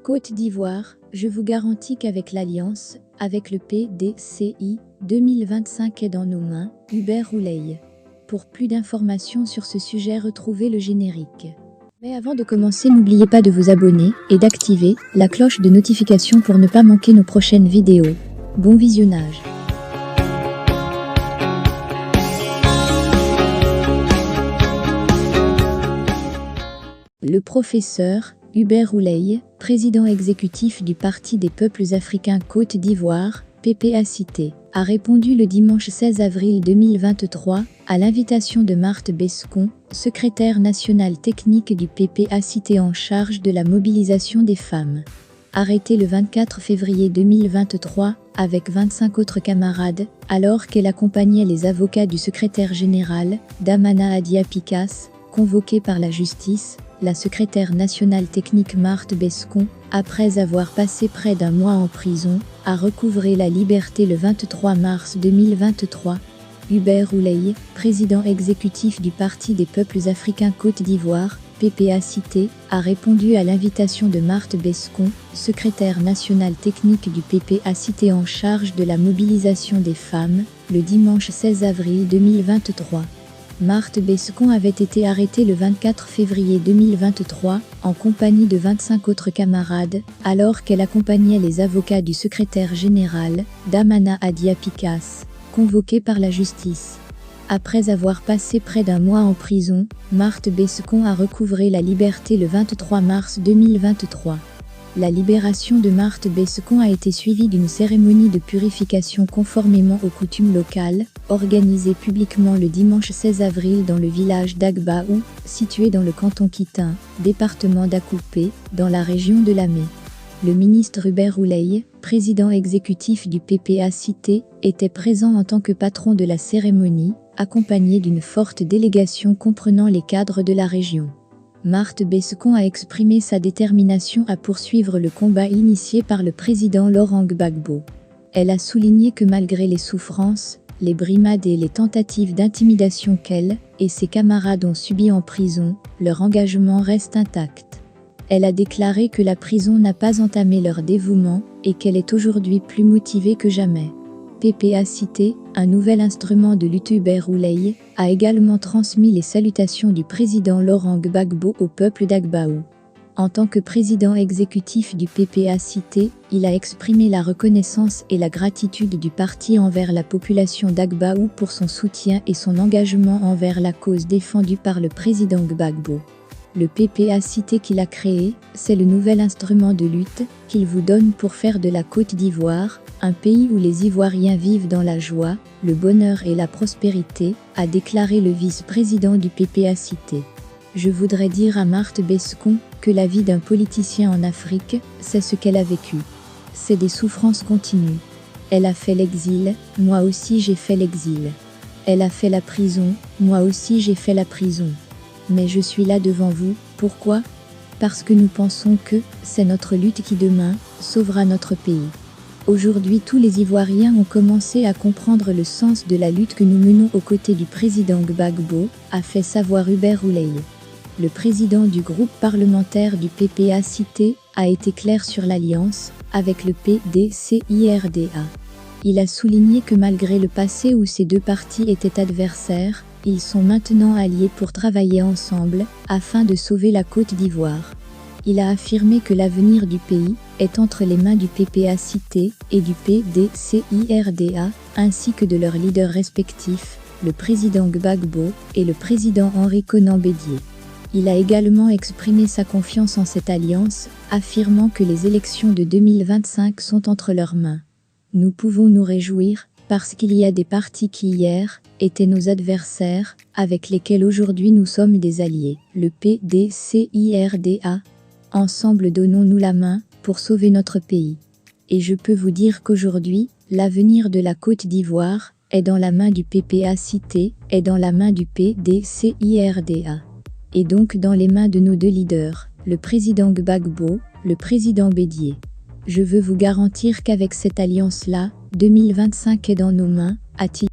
Côte d'Ivoire, je vous garantis qu'avec l'Alliance, avec le PDCI, 2025 est dans nos mains, Hubert Ouleye. Pour plus d'informations sur ce sujet, retrouvez le générique. Mais avant de commencer, n'oubliez pas de vous abonner et d'activer la cloche de notification pour ne pas manquer nos prochaines vidéos. Bon visionnage. Le professeur Hubert Ouleye, président exécutif du Parti des peuples africains Côte d'Ivoire, PPACT, a répondu le dimanche 16 avril 2023 à l'invitation de Marthe Bescon, secrétaire nationale technique du PPACT en charge de la mobilisation des femmes. Arrêtée le 24 février 2023 avec 25 autres camarades, alors qu'elle accompagnait les avocats du secrétaire général, Damana Adia Picas, convoquée par la justice, la secrétaire nationale technique Marthe Bescon, après avoir passé près d'un mois en prison, a recouvré la liberté le 23 mars 2023. Hubert Ouleye, président exécutif du Parti des peuples africains Côte d'Ivoire, PPACT, a répondu à l'invitation de Marthe Bescon, secrétaire nationale technique du PPACT en charge de la mobilisation des femmes, le dimanche 16 avril 2023. Marthe Bescon avait été arrêtée le 24 février 2023 en compagnie de 25 autres camarades, alors qu'elle accompagnait les avocats du secrétaire général, Damana Adia Picas, convoqués par la justice. Après avoir passé près d'un mois en prison, Marthe Bescon a recouvré la liberté le 23 mars 2023. La libération de Marthe Bescon a été suivie d'une cérémonie de purification conformément aux coutumes locales, organisée publiquement le dimanche 16 avril dans le village d'Agbaou, situé dans le canton Kitin, département d'Akoupé, dans la région de Lamé. Le ministre Hubert Ouleye, président exécutif du PPACT, était présent en tant que patron de la cérémonie, accompagné d'une forte délégation comprenant les cadres de la région. Marthe Bescon a exprimé sa détermination à poursuivre le combat initié par le président Laurent Gbagbo. Elle a souligné que malgré les souffrances, les brimades et les tentatives d'intimidation qu'elle et ses camarades ont subies en prison, leur engagement reste intact. Elle a déclaré que la prison n'a pas entamé leur dévouement et qu'elle est aujourd'hui plus motivée que jamais. PPACT, un nouvel instrument de lutte. Hubert Ouleye, a également transmis les salutations du président Laurent Gbagbo au peuple d'Agbaou. En tant que président exécutif du PPACT, il a exprimé la reconnaissance et la gratitude du parti envers la population d'Agbaou pour son soutien et son engagement envers la cause défendue par le président Gbagbo. Le PPACT qu'il a créé, c'est le nouvel instrument de lutte qu'il vous donne pour faire de la Côte d'Ivoire un pays où les Ivoiriens vivent dans la joie, le bonheur et la prospérité, a déclaré le vice-président du PPACT. Je voudrais dire à Marthe Bescon que la vie d'un politicien en Afrique, c'est ce qu'elle a vécu. C'est des souffrances continues. Elle a fait l'exil, moi aussi j'ai fait l'exil. Elle a fait la prison, moi aussi j'ai fait la prison. Mais je suis là devant vous, pourquoi ? Parce que nous pensons que c'est notre lutte qui demain sauvera notre pays. Aujourd'hui, tous les Ivoiriens ont commencé à comprendre le sens de la lutte que nous menons aux côtés du président Gbagbo, a fait savoir Hubert Ouleye. Le président du groupe parlementaire du PPACT a été clair sur l'alliance avec le PDCIRDA. Il a souligné que malgré le passé où ces deux partis étaient adversaires, ils sont maintenant alliés pour travailler ensemble afin de sauver la Côte d'Ivoire. Il a affirmé que l'avenir du pays est entre les mains du PPACT et du PDCIRDA, ainsi que de leurs leaders respectifs, le président Gbagbo et le président Henri Konan Bédié. Il a également exprimé sa confiance en cette alliance, affirmant que les élections de 2025 sont entre leurs mains. Nous pouvons nous réjouir, parce qu'il y a des partis qui hier étaient nos adversaires, avec lesquels aujourd'hui nous sommes des alliés. Le PDCIRDA. Ensemble donnons-nous la main pour sauver notre pays. Et je peux vous dire qu'aujourd'hui, l'avenir de la Côte d'Ivoire est dans la main du PPACT, est dans la main du PDCIRDA. Et donc dans les mains de nos deux leaders, le président Gbagbo, le président Bédié. Je veux vous garantir qu'avec cette alliance-là, 2025 est dans nos mains, a-t-il